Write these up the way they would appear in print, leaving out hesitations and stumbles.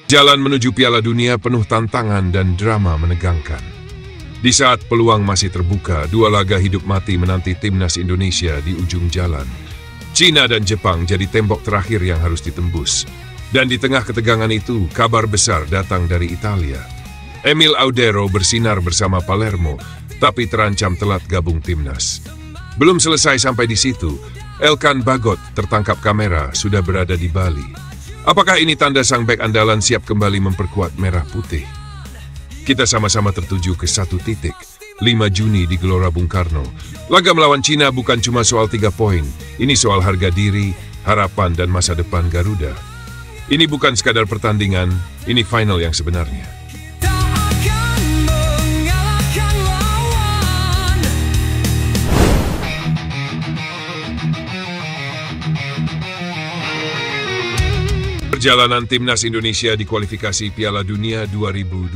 Jalan menuju Piala Dunia penuh tantangan dan drama menegangkan. Di saat peluang masih terbuka, dua laga hidup mati menanti timnas Indonesia di ujung jalan. Cina dan Jepang jadi tembok terakhir yang harus ditembus. Dan di tengah ketegangan itu, kabar besar datang dari Italia. Emil Audero bersinar bersama Palermo, tapi terancam telat gabung timnas. Belum selesai sampai di situ, Elkan Bagot tertangkap kamera sudah berada di Bali. Apakah ini tanda sang bek andalan siap kembali memperkuat merah putih? Kita sama-sama tertuju ke satu titik, 5 Juni di Gelora Bung Karno. Laga melawan Cina bukan cuma soal 3 poin, ini soal harga diri, harapan dan masa depan Garuda. Ini bukan sekadar pertandingan, ini final yang sebenarnya. Perjalanan timnas Indonesia di kualifikasi Piala Dunia 2026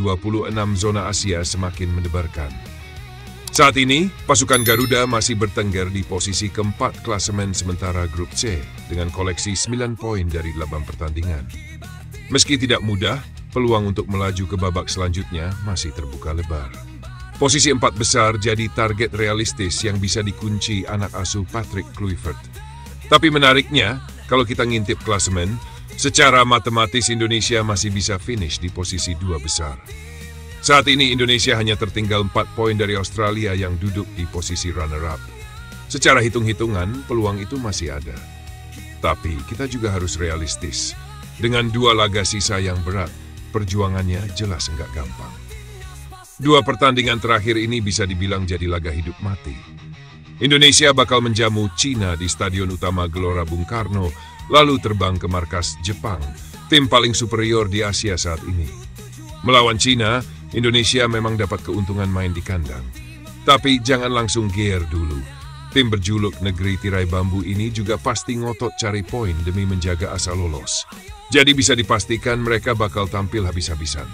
zona Asia semakin mendebarkan. Saat ini, pasukan Garuda masih bertengger di posisi keempat klasemen sementara grup C dengan koleksi 9 poin dari 8 pertandingan. Meski tidak mudah, peluang untuk melaju ke babak selanjutnya masih terbuka lebar. Posisi 4 besar jadi target realistis yang bisa dikunci anak asuh Patrick Kluivert. Tapi menariknya, kalau kita ngintip klasemen, secara matematis Indonesia masih bisa finish di posisi 2 besar. Saat ini Indonesia hanya tertinggal 4 poin dari Australia yang duduk di posisi runner-up. Secara hitung-hitungan, peluang itu masih ada. Tapi kita juga harus realistis. Dengan 2 laga sisa yang berat, perjuangannya jelas enggak gampang. 2 pertandingan terakhir ini bisa dibilang jadi laga hidup mati. Indonesia bakal menjamu Cina di Stadion Utama Gelora Bung Karno, lalu terbang ke markas Jepang, tim paling superior di Asia saat ini. Melawan Cina, Indonesia memang dapat keuntungan main di kandang. Tapi jangan langsung gear dulu. Tim berjuluk Negeri Tirai Bambu ini juga pasti ngotot cari poin demi menjaga asa lolos. Jadi bisa dipastikan mereka bakal tampil habis-habisan.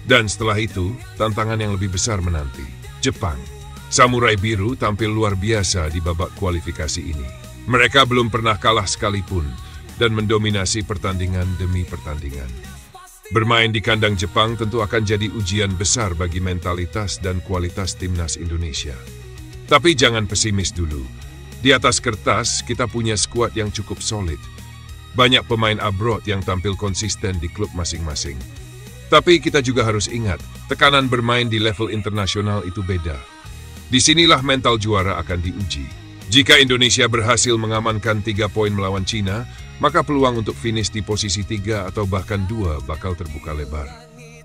Dan setelah itu, tantangan yang lebih besar menanti. Jepang. Samurai Biru tampil luar biasa di babak kualifikasi ini. Mereka belum pernah kalah sekalipun dan mendominasi pertandingan demi pertandingan. Bermain di kandang Jepang tentu akan jadi ujian besar bagi mentalitas dan kualitas timnas Indonesia. Tapi jangan pesimis dulu. Di atas kertas, kita punya skuad yang cukup solid. Banyak pemain abroad yang tampil konsisten di klub masing-masing. Tapi kita juga harus ingat, tekanan bermain di level internasional itu beda. Disinilah mental juara akan diuji. Jika Indonesia berhasil mengamankan 3 poin melawan Cina, maka peluang untuk finish di posisi 3 atau bahkan 2 bakal terbuka lebar.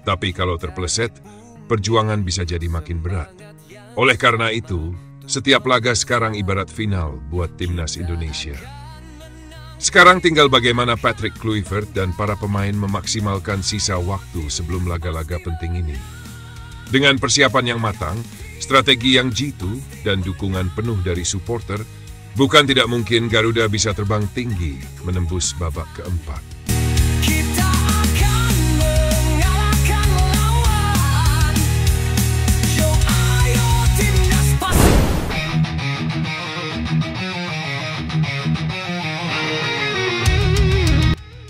Tapi kalau terpeleset, perjuangan bisa jadi makin berat. Oleh karena itu, setiap laga sekarang ibarat final buat timnas Indonesia. Sekarang tinggal bagaimana Patrick Kluivert dan para pemain memaksimalkan sisa waktu sebelum laga-laga penting ini. Dengan persiapan yang matang, strategi yang jitu dan dukungan penuh dari supporter, bukan tidak mungkin Garuda bisa terbang tinggi menembus babak keempat. Kita akan mengalahkan lawan. Yo ayo timnas pas.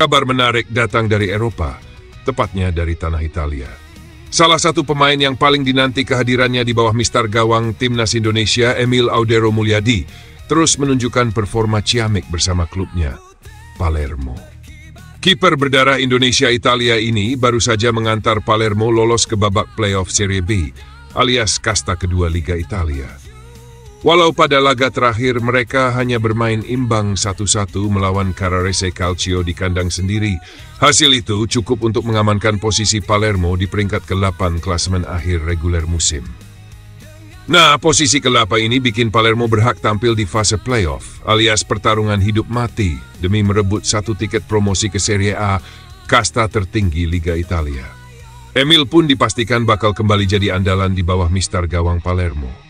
Kabar menarik datang dari Eropa, tepatnya dari tanah Italia. Salah satu pemain yang paling dinanti kehadirannya di bawah mistar gawang timnas Indonesia, Emil Audero Mulyadi, terus menunjukkan performa ciamik bersama klubnya, Palermo. Kiper berdarah Indonesia-Italia ini baru saja mengantar Palermo lolos ke babak playoff Serie B, alias kasta kedua Liga Italia. Walau pada laga terakhir mereka hanya bermain imbang 1-1 melawan Carrarese Calcio di kandang sendiri, hasil itu cukup untuk mengamankan posisi Palermo di peringkat ke-8 klasemen akhir reguler musim. Nah, posisi ke-8 ini bikin Palermo berhak tampil di fase playoff, alias pertarungan hidup mati demi merebut 1 tiket promosi ke Serie A, kasta tertinggi Liga Italia. Emil pun dipastikan bakal kembali jadi andalan di bawah mistar gawang Palermo.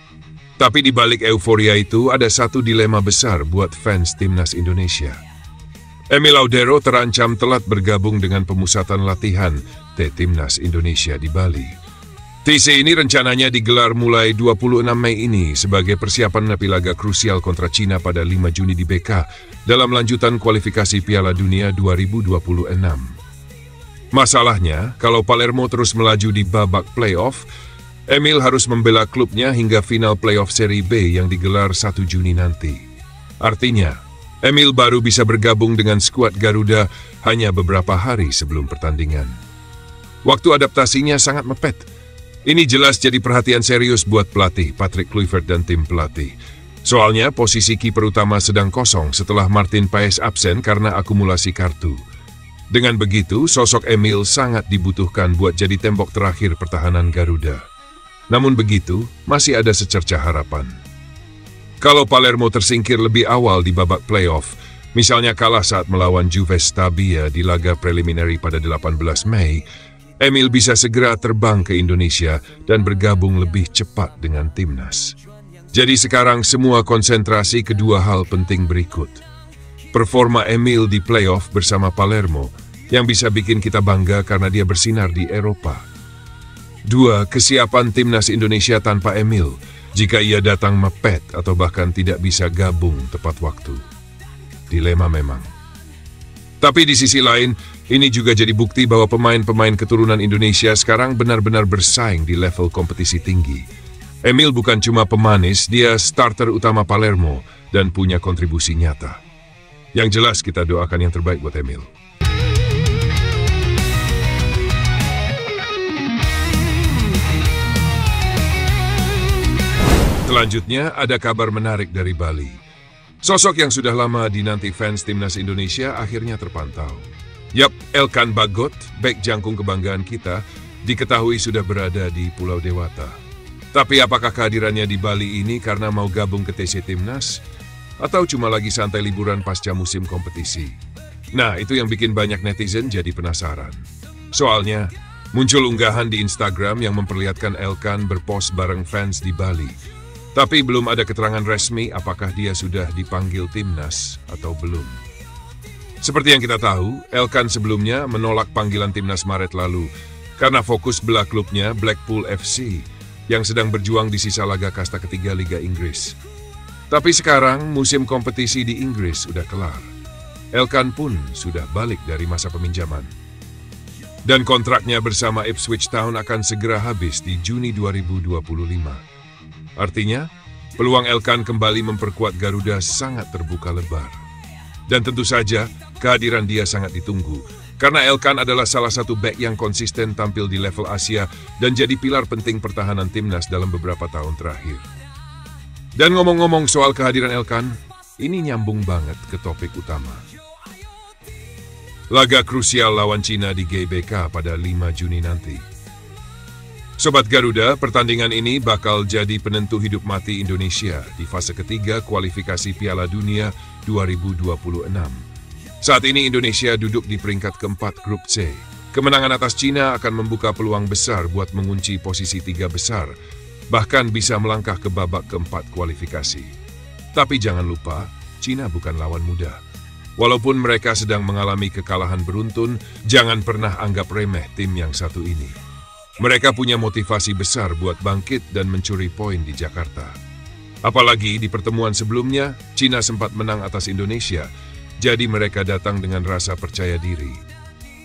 Tapi di balik euforia itu ada satu dilema besar buat fans timnas Indonesia. Emil Audero terancam telat bergabung dengan pemusatan latihan Timnas Indonesia di Bali. TC ini rencananya digelar mulai 26 Mei ini sebagai persiapan menepi laga krusial kontra Cina pada 5 Juni di BK dalam lanjutan kualifikasi Piala Dunia 2026. Masalahnya, kalau Palermo terus melaju di babak playoff, Emil harus membela klubnya hingga final playoff Serie B yang digelar 1 Juni nanti. Artinya, Emil baru bisa bergabung dengan skuad Garuda hanya beberapa hari sebelum pertandingan. Waktu adaptasinya sangat mepet. Ini jelas jadi perhatian serius buat pelatih Patrick Kluivert dan tim pelatih. Soalnya posisi kiper utama sedang kosong setelah Martin Paes absen karena akumulasi kartu. Dengan begitu, sosok Emil sangat dibutuhkan buat jadi tembok terakhir pertahanan Garuda. Namun begitu, masih ada secercah harapan. Kalau Palermo tersingkir lebih awal di babak playoff, misalnya kalah saat melawan Juve Stabia di laga preliminary pada 18 Mei, Emil bisa segera terbang ke Indonesia dan bergabung lebih cepat dengan timnas. Jadi sekarang semua konsentrasi kedua hal penting berikut. Performa Emil di playoff bersama Palermo yang bisa bikin kita bangga karena dia bersinar di Eropa. 2. Kesiapan timnas Indonesia tanpa Emil jika ia datang mepet atau bahkan tidak bisa gabung tepat waktu. Dilema memang. Tapi di sisi lain, ini juga jadi bukti bahwa pemain-pemain keturunan Indonesia sekarang benar-benar bersaing di level kompetisi tinggi. Emil bukan cuma pemanis, dia starter utama Palermo dan punya kontribusi nyata. Yang jelas kita doakan yang terbaik buat Emil. Selanjutnya ada kabar menarik dari Bali. Sosok yang sudah lama dinanti fans timnas Indonesia akhirnya terpantau. Yap, Elkan Bagot, bek jangkung kebanggaan kita, diketahui sudah berada di Pulau Dewata. Tapi apakah kehadirannya di Bali ini karena mau gabung ke TC Timnas? Atau cuma lagi santai liburan pasca musim kompetisi? Nah, itu yang bikin banyak netizen jadi penasaran. Soalnya, muncul unggahan di Instagram yang memperlihatkan Elkan berpos bareng fans di Bali. Tapi belum ada keterangan resmi apakah dia sudah dipanggil Timnas atau belum. Seperti yang kita tahu, Elkan sebelumnya menolak panggilan Timnas Maret lalu karena fokus bela klubnya Blackpool FC yang sedang berjuang di sisa laga kasta ketiga Liga Inggris. Tapi sekarang musim kompetisi di Inggris sudah kelar. Elkan pun sudah balik dari masa peminjaman. Dan kontraknya bersama Ipswich Town akan segera habis di Juni 2025. Artinya, peluang Elkan kembali memperkuat Garuda sangat terbuka lebar. Dan tentu saja, kehadiran dia sangat ditunggu. Karena Elkan adalah salah satu bek yang konsisten tampil di level Asia dan jadi pilar penting pertahanan timnas dalam beberapa tahun terakhir. Dan ngomong-ngomong soal kehadiran Elkan, ini nyambung banget ke topik utama. Laga krusial lawan Cina di GBK pada 5 Juni nanti. Sobat Garuda, pertandingan ini bakal jadi penentu hidup mati Indonesia di fase ketiga kualifikasi Piala Dunia 2026. Saat ini Indonesia duduk di peringkat keempat grup C. Kemenangan atas Cina akan membuka peluang besar buat mengunci posisi 3 besar, bahkan bisa melangkah ke babak keempat kualifikasi. Tapi jangan lupa, Cina bukan lawan mudah. Walaupun mereka sedang mengalami kekalahan beruntun, jangan pernah anggap remeh tim yang satu ini. Mereka punya motivasi besar buat bangkit dan mencuri poin di Jakarta. Apalagi di pertemuan sebelumnya, Cina sempat menang atas Indonesia, jadi mereka datang dengan rasa percaya diri.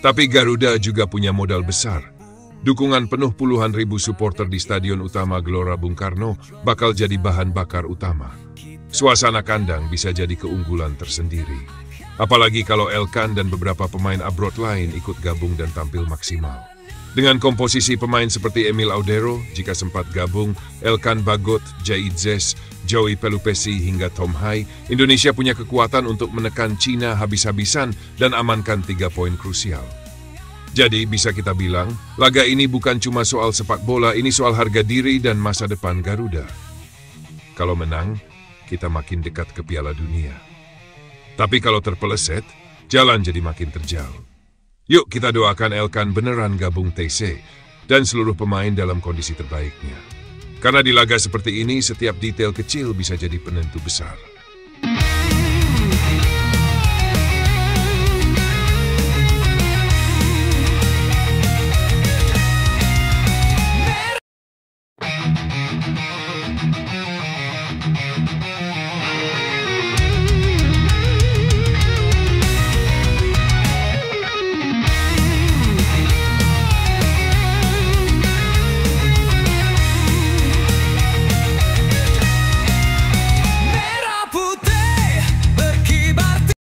Tapi Garuda juga punya modal besar. Dukungan penuh puluhan ribu supporter di Stadion Utama Gelora Bung Karno bakal jadi bahan bakar utama. Suasana kandang bisa jadi keunggulan tersendiri. Apalagi kalau Elkan dan beberapa pemain abroad lain ikut gabung dan tampil maksimal. Dengan komposisi pemain seperti Emil Audero, jika sempat gabung, Elkan Bagot, Jaid Zes, Joey Pelupesi hingga Tom Hai, Indonesia punya kekuatan untuk menekan Cina habis-habisan dan amankan 3 poin krusial. Jadi bisa kita bilang, laga ini bukan cuma soal sepak bola, ini soal harga diri dan masa depan Garuda. Kalau menang, kita makin dekat ke Piala Dunia. Tapi kalau terpeleset, jalan jadi makin terjal. Yuk kita doakan Elkan beneran gabung TC dan seluruh pemain dalam kondisi terbaiknya. Karena di laga seperti ini, setiap detail kecil bisa jadi penentu besar.